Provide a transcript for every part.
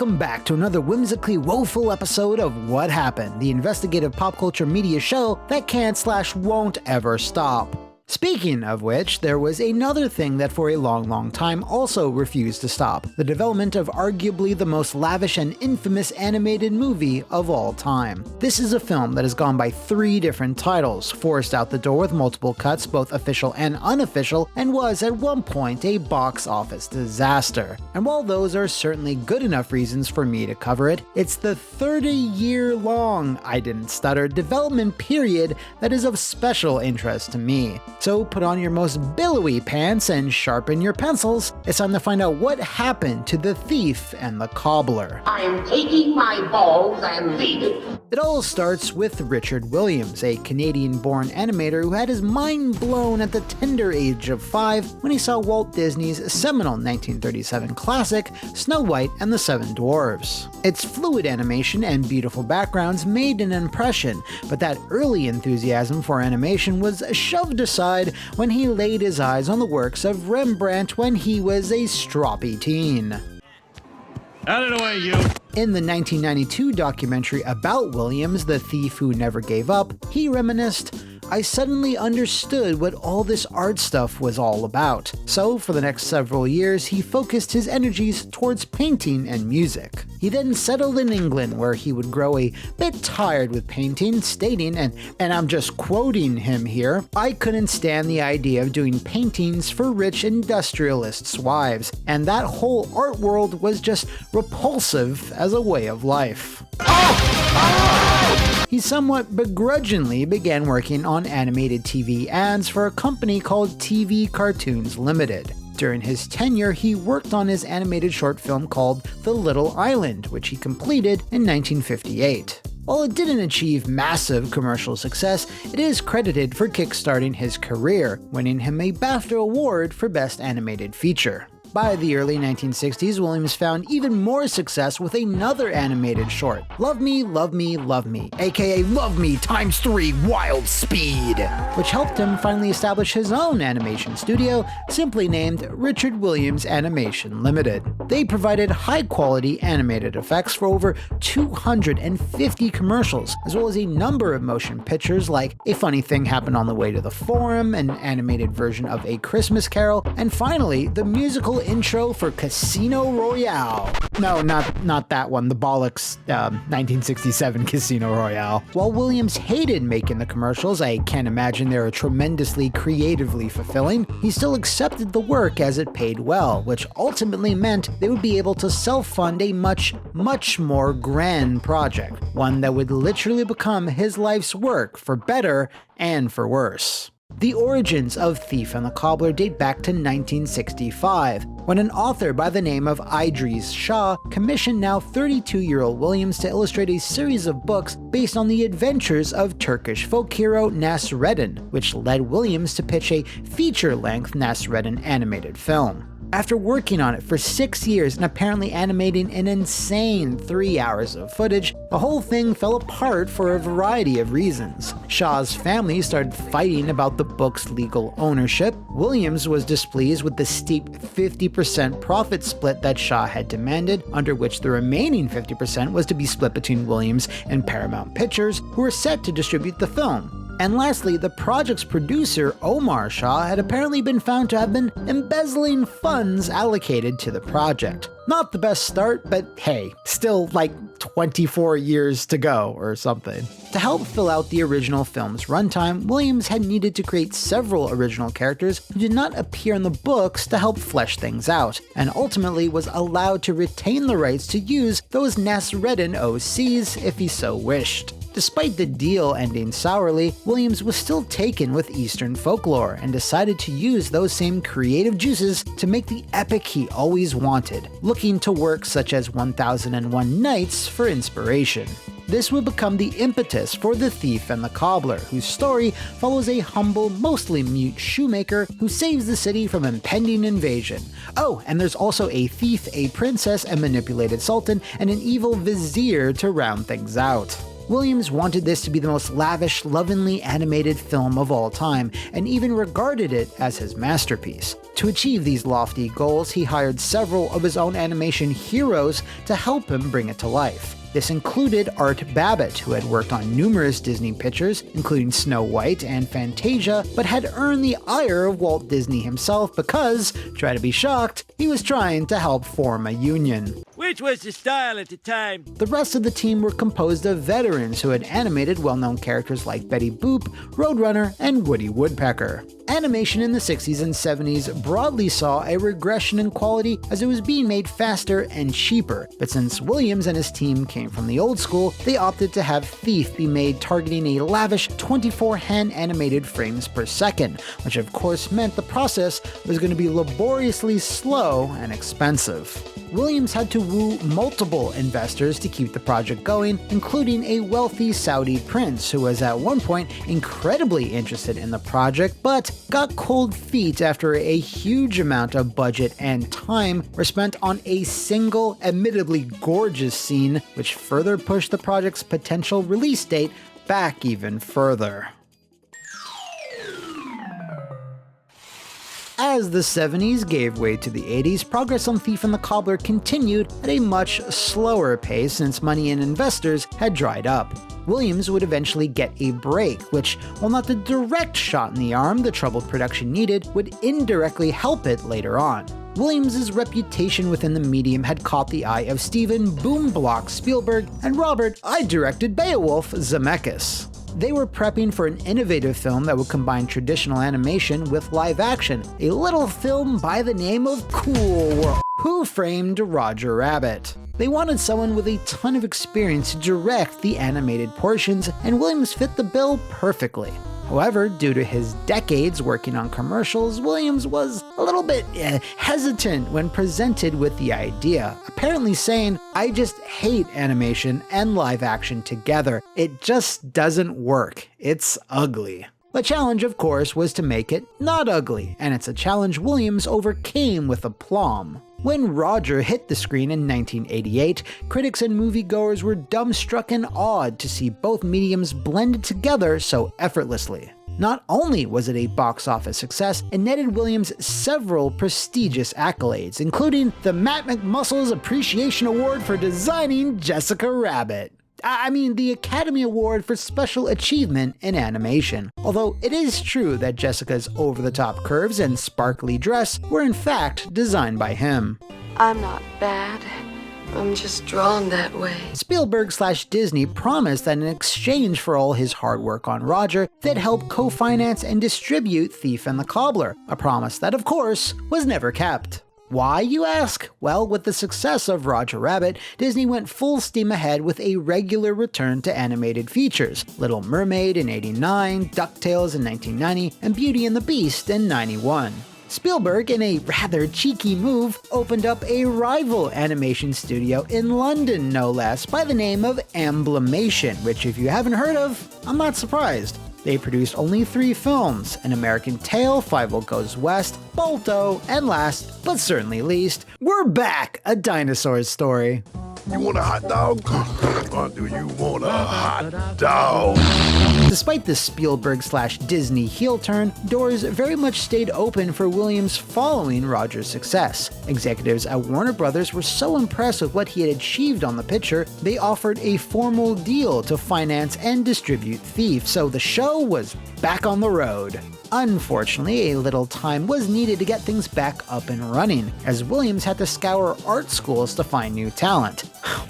welcome back to another whimsically woeful episode of What Happened, the investigative pop culture media show that can't/won't ever stop. Speaking of which, there was another thing that for a long time also refused to stop: the development of arguably the most lavish and infamous animated movie of all time. This is a film that has gone by 3 different titles, forced out the door with multiple cuts, both official and unofficial, and was at one point a box office disaster. And while those are certainly good enough reasons for me to cover it, it's the 30-year-long, I didn't stutter, development period that is of special interest to me. So put on your most billowy pants and sharpen your pencils. It's time to find out what happened to the thief and the cobbler. I'm taking my balls and leaving. It all starts with Richard Williams, a Canadian-born animator who had his mind blown at the tender age of 5 when he saw Walt Disney's seminal 1937 classic, Snow White and the Seven Dwarfs. Its fluid animation and beautiful backgrounds made an impression, but that early enthusiasm for animation was shoved aside when he laid his eyes on the works of Rembrandt when he was a stroppy teen. Out of the way, you! In the 1992 documentary about Williams, The Thief Who Never Gave Up, he reminisced, "I suddenly understood what all this art stuff was all about." So for the next several years, he focused his energies towards painting and music. He then settled in England, where he would grow a bit tired with painting, stating, and I'm just quoting him here, "I couldn't stand the idea of doing paintings for rich industrialists' wives, and that whole art world was just repulsive as a way of life." He somewhat begrudgingly began working on animated TV ads for a company called TV Cartoons Limited. During his tenure, he worked on his animated short film called The Little Island, which he completed in 1958. While it didn't achieve massive commercial success, it is credited for kickstarting his career, winning him a BAFTA award for Best Animated Feature. By the early 1960s, Williams found even more success with another animated short, Love Me, Love Me, Love Me, aka Love Me ×3 Wild Speed, which helped him finally establish his own animation studio, simply named Richard Williams Animation Limited. They provided high-quality animated effects for over 250 commercials, as well as a number of motion pictures like A Funny Thing Happened on the Way to the Forum, an animated version of A Christmas Carol, and finally, the musical intro for Casino Royale. No, not that one, the bollocks 1967 Casino Royale. While Williams hated making the commercials, I can't imagine they were tremendously creatively fulfilling, he still accepted the work as it paid well, which ultimately meant they would be able to self-fund a much more grand project, one that would literally become his life's work for better and for worse. The origins of Thief and the Cobbler date back to 1965, when an author by the name of Idris Shah commissioned now 32-year-old Williams to illustrate a series of books based on the adventures of Turkish folk hero Nasreddin, which led Williams to pitch a feature-length Nasreddin animated film. After working on it for 6 years and apparently animating an insane 3 hours of footage, the whole thing fell apart for a variety of reasons. Shah's family started fighting about the book's legal ownership, Williams was displeased with the steep 50% profit split that Shah had demanded, under which the remaining 50% was to be split between Williams and Paramount Pictures, who were set to distribute the film. And lastly, the project's producer, Omar Shah, had apparently been found to have been embezzling funds allocated to the project. Not the best start, but hey, still like 24 years to go or something. To help fill out the original film's runtime, Williams had needed to create several original characters who did not appear in the books to help flesh things out, and ultimately was allowed to retain the rights to use those Nasreddin OCs if he so wished. Despite the deal ending sourly, Williams was still taken with Eastern folklore and decided to use those same creative juices to make the epic he always wanted, looking to works such as 1001 Nights for inspiration. This would become the impetus for The Thief and the Cobbler, whose story follows a humble, mostly mute shoemaker who saves the city from impending invasion. Oh, and there's also a thief, a princess, a manipulated sultan, and an evil vizier to round things out. Williams wanted this to be the most lavish, lovingly animated film of all time, and even regarded it as his masterpiece. To achieve these lofty goals, he hired several of his own animation heroes to help him bring it to life. This included Art Babbitt, who had worked on numerous Disney pictures, including Snow White and Fantasia, but had earned the ire of Walt Disney himself because, try to be shocked, he was trying to help form a union. Which was the style at the time? The rest of the team were composed of veterans who had animated well-known characters like Betty Boop, Roadrunner, and Woody Woodpecker. Animation in the 60s and 70s broadly saw a regression in quality as it was being made faster and cheaper, but since Williams and his team came from the old school, they opted to have Thief be made targeting a lavish 24 hand animated frames per second, which of course meant the process was going to be laboriously slow and expensive. Williams had to woo multiple investors to keep the project going, including a wealthy Saudi prince who was at one point incredibly interested in the project, but got cold feet after a huge amount of budget and time were spent on a single, admittedly gorgeous scene, which further pushed the project's potential release date back even further. As the 70s gave way to the 80s, progress on Thief and the Cobbler continued at a much slower pace since money and investors had dried up. Williams would eventually get a break, which, while not the direct shot in the arm the troubled production needed, would indirectly help it later on. Williams' reputation within the medium had caught the eye of Steven Boomblock Spielberg and Robert "I directed Beowulf" Zemeckis. They were prepping for an innovative film that would combine traditional animation with live action, a little film by the name of Cool World. Who Framed Roger Rabbit? They wanted someone with a ton of experience to direct the animated portions, and Williams fit the bill perfectly. However, due to his decades working on commercials, Williams was a little bit hesitant when presented with the idea, apparently saying, "I just hate animation and live action together. It just doesn't work. It's ugly." The challenge, of course, was to make it not ugly, and it's a challenge Williams overcame with aplomb. When Roger hit the screen in 1988, critics and moviegoers were dumbstruck and awed to see both mediums blended together so effortlessly. Not only was it a box office success, it netted Williams several prestigious accolades, including the McMuscles Appreciation Award for designing Jessica Rabbit. The Academy Award for Special Achievement in Animation. Although it is true that Jessica's over-the-top curves and sparkly dress were in fact designed by him. I'm not bad. I'm just drawn that way. Spielberg/Disney promised that in exchange for all his hard work on Roger, they'd help co-finance and distribute Thief and the Cobbler, a promise that, of course, was never kept. Why, you ask? Well, with the success of Roger Rabbit, Disney went full steam ahead with a regular return to animated features. Little Mermaid in '89, DuckTales in 1990, and Beauty and the Beast in '91. Spielberg, in a rather cheeky move, opened up a rival animation studio in London, no less, by the name of Amblimation, which if you haven't heard of, I'm not surprised. They produced only 3 films, An American Tail, Fievel Goes West, Balto, and last, but certainly least, we're back! A Dinosaur Story. You want a hot dog? Or do you want a hot dog? Despite the Spielberg/Disney heel turn, doors very much stayed open for Williams following Roger's success. Executives at Warner Brothers were so impressed with what he had achieved on the picture, they offered a formal deal to finance and distribute Thief, so the show was back on the road. Unfortunately, a little time was needed to get things back up and running, as Williams had to scour art schools to find new talent.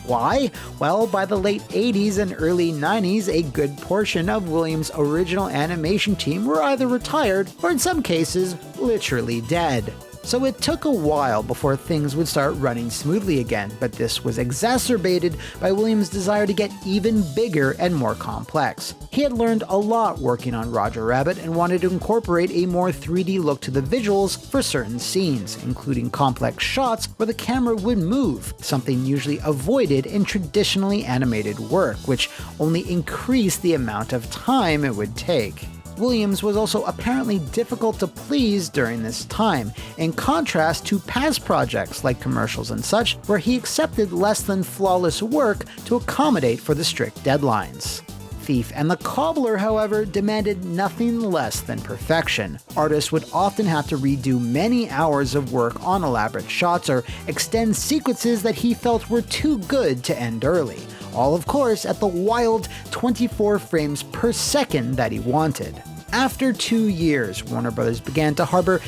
Why? Well, by the late 80s and early 90s, a good portion of Williams' original animation team were either retired or in some cases, literally dead. So it took a while before things would start running smoothly again, but this was exacerbated by Williams' desire to get even bigger and more complex. He had learned a lot working on Roger Rabbit and wanted to incorporate a more 3D look to the visuals for certain scenes, including complex shots where the camera would move, something usually avoided in traditionally animated work, which only increased the amount of time it would take. Williams was also apparently difficult to please during this time, in contrast to past projects like commercials and such, where he accepted less than flawless work to accommodate for the strict deadlines. Thief and the Cobbler, however, demanded nothing less than perfection. Artists would often have to redo many hours of work on elaborate shots or extend sequences that he felt were too good to end early. All, of course, at the wild 24 frames per second that he wanted. After 2 years, Warner Bros. Began to harbor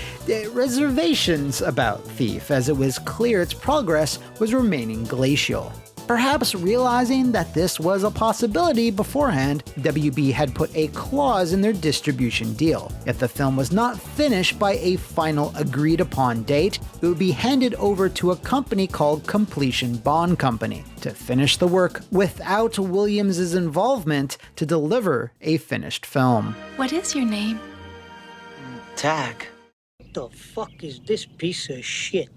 reservations about Thief, as it was clear its progress was remaining glacial. Perhaps realizing that this was a possibility beforehand, WB had put a clause in their distribution deal. If the film was not finished by a final agreed-upon date, it would be handed over to a company called Completion Bond Company to finish the work without Williams' involvement to deliver a finished film. What is your name? Tag. What the fuck is this piece of shit?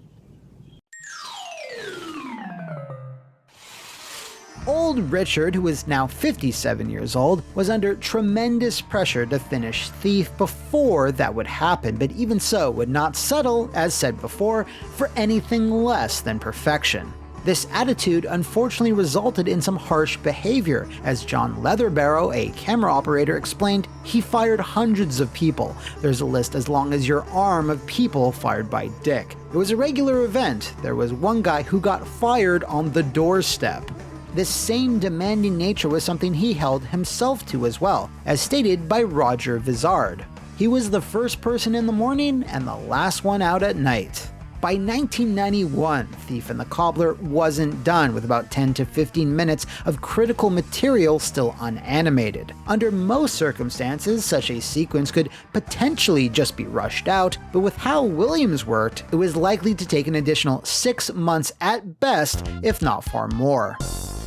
Old Richard, who is now 57 years old, was under tremendous pressure to finish Thief before that would happen, but even so would not settle, as said before, for anything less than perfection. This attitude unfortunately resulted in some harsh behavior. As John Leatherbarrow, a camera operator, explained, he fired hundreds of people. There's a list as long as your arm of people fired by Dick. It was a regular event. There was one guy who got fired on the doorstep. This same demanding nature was something he held himself to as well, as stated by Roger Vizard. He was the first person in the morning and the last one out at night. By 1991, Thief and the Cobbler wasn't done, with about 10 to 15 minutes of critical material still unanimated. Under most circumstances, such a sequence could potentially just be rushed out, but with how Williams worked, it was likely to take an additional 6 months at best, if not far more.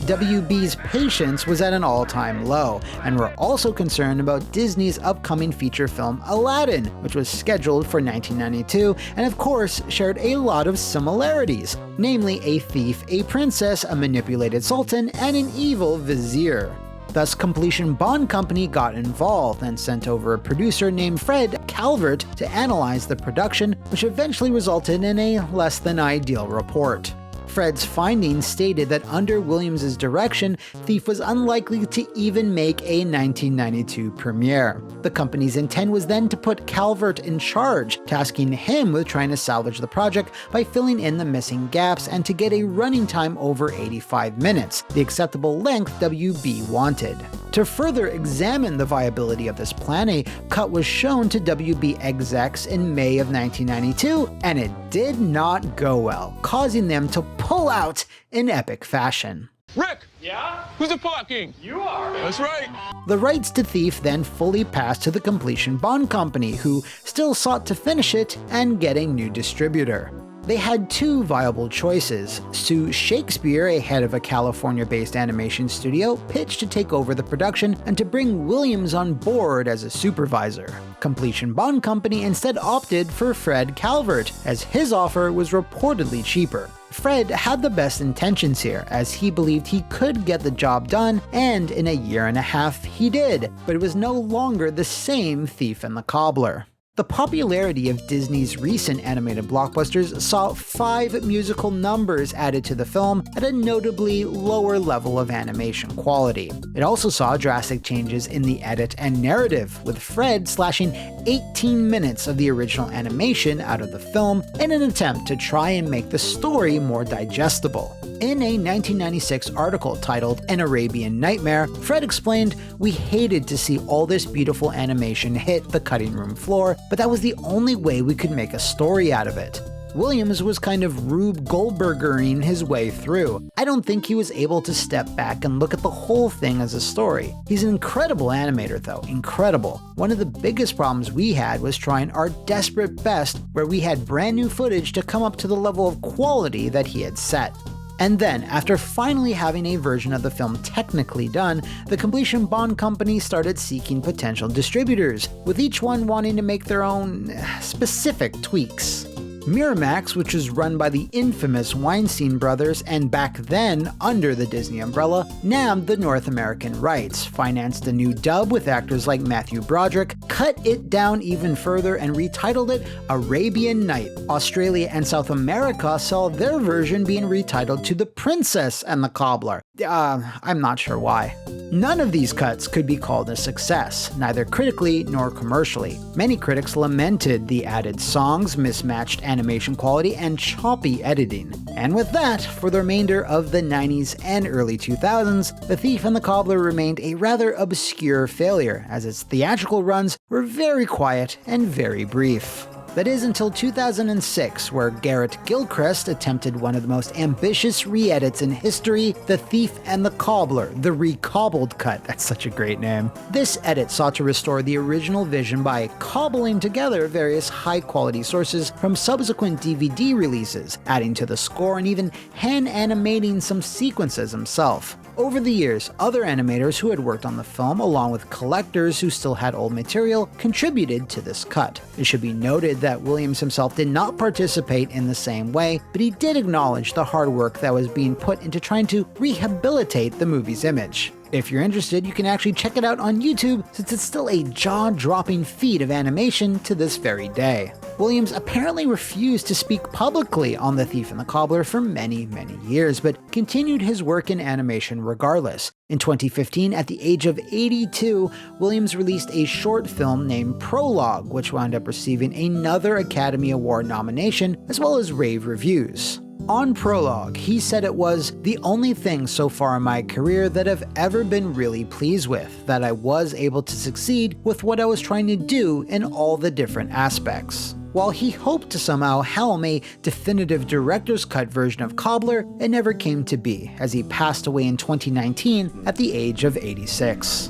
WB's patience was at an all-time low, and were also concerned about Disney's upcoming feature film Aladdin, which was scheduled for 1992, and of course shared a lot of similarities, namely a thief, a princess, a manipulated sultan, and an evil vizier. Thus, Completion Bond Company got involved and sent over a producer named Fred Calvert to analyze the production, which eventually resulted in a less than ideal report. Fred's findings stated that under Williams' direction, Thief was unlikely to even make a 1992 premiere. The company's intent was then to put Calvert in charge, tasking him with trying to salvage the project by filling in the missing gaps and to get a running time over 85 minutes, the acceptable length WB wanted. To further examine the viability of this plan, a cut was shown to WB execs in May of 1992, and it did not go well, causing them to pull out in epic fashion. Rick! Yeah? Who's the Pot King? You are! That's right! The rights to Thief then fully passed to the Completion Bond Company, who still sought to finish it and get a new distributor. They had two viable choices. Sue Shakespeare, a head of a California-based animation studio, pitched to take over the production and to bring Williams on board as a supervisor. Completion Bond Company instead opted for Fred Calvert, as his offer was reportedly cheaper. Fred had the best intentions here, as he believed he could get the job done, and in a year and a half he did, but it was no longer the same Thief and the Cobbler. The popularity of Disney's recent animated blockbusters saw 5 musical numbers added to the film at a notably lower level of animation quality. It also saw drastic changes in the edit and narrative, with Fred slashing 18 minutes of the original animation out of the film in an attempt to try and make the story more digestible. In a 1996 article titled An Arabian Nightmare, Fred explained, "We hated to see all this beautiful animation hit the cutting room floor, but that was the only way we could make a story out of it." Williams was kind of Rube Goldbergering his way through. I don't think he was able to step back and look at the whole thing as a story. He's an incredible animator though, incredible. One of the biggest problems we had was trying our desperate best where we had brand new footage to come up to the level of quality that he had set. And then, after finally having a version of the film technically done, the Completion Bond Company started seeking potential distributors, with each one wanting to make their own specific tweaks. Miramax, which was run by the infamous Weinstein brothers and back then under the Disney umbrella, nabbed the North American rights, financed a new dub with actors like Matthew Broderick, cut it down even further and retitled it Arabian Night. Australia and South America saw their version being retitled to The Princess and the Cobbler. I'm not sure why. None of these cuts could be called a success, neither critically nor commercially. Many critics lamented the added songs, mismatched animation quality, and choppy editing. And with that, for the remainder of the 90s and early 2000s, The Thief and the Cobbler remained a rather obscure failure, as its theatrical runs were very quiet and very brief. That is until 2006, where Garrett Gilchrist attempted one of the most ambitious re-edits in history, The Thief and the Cobbler, the Re-Cobbled Cut. That's such a great name. This edit sought to restore the original vision by cobbling together various high-quality sources from subsequent DVD releases, adding to the score and even hand-animating some sequences himself. Over the years, other animators who had worked on the film, along with collectors who still had old material, contributed to this cut. It should be noted that Williams himself did not participate in the same way, but he did acknowledge the hard work that was being put into trying to rehabilitate the movie's image. If you're interested, you can actually check it out on YouTube, since it's still a jaw-dropping feat of animation to this very day. Williams apparently refused to speak publicly on The Thief and the Cobbler for many years, but continued his work in animation regardless. In 2015, at the age of 82, Williams released a short film named Prologue, which wound up receiving another Academy Award nomination, as well as rave reviews. On Prologue, he said it was the only thing so far in my career that I've ever been really pleased with, that I was able to succeed with what I was trying to do in all the different aspects. While he hoped to somehow helm a definitive director's cut version of Cobbler, it never came to be, as he passed away in 2019 at the age of 86.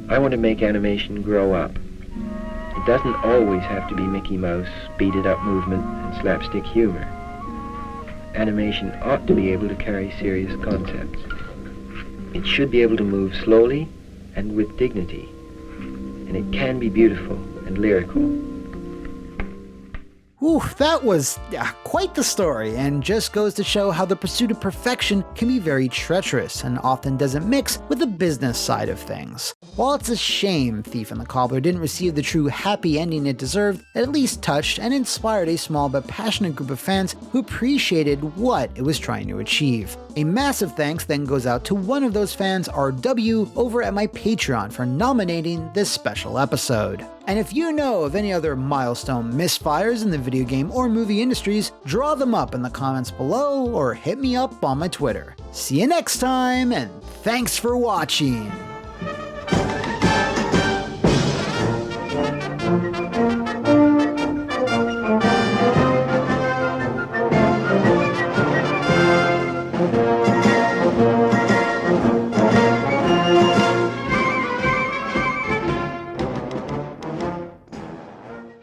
I want to make animation grow up. It doesn't always have to be Mickey Mouse, beat-it up movement, and slapstick humor. Animation ought to be able to carry serious concepts. It should be able to move slowly and with dignity, and it can be beautiful and lyrical. Ooh, that was quite the story, and just goes to show how the pursuit of perfection can be very treacherous and often doesn't mix with the business side of things. While it's a shame Thief and the Cobbler didn't receive the true happy ending it deserved, it at least touched and inspired a small but passionate group of fans who appreciated what it was trying to achieve. A massive thanks then goes out to one of those fans, RW, over at my Patreon for nominating this special episode. And if you know of any other milestone misfires in the video game or movie industries, draw them up in the comments below or hit me up on my Twitter. See you next time, and thanks for watching!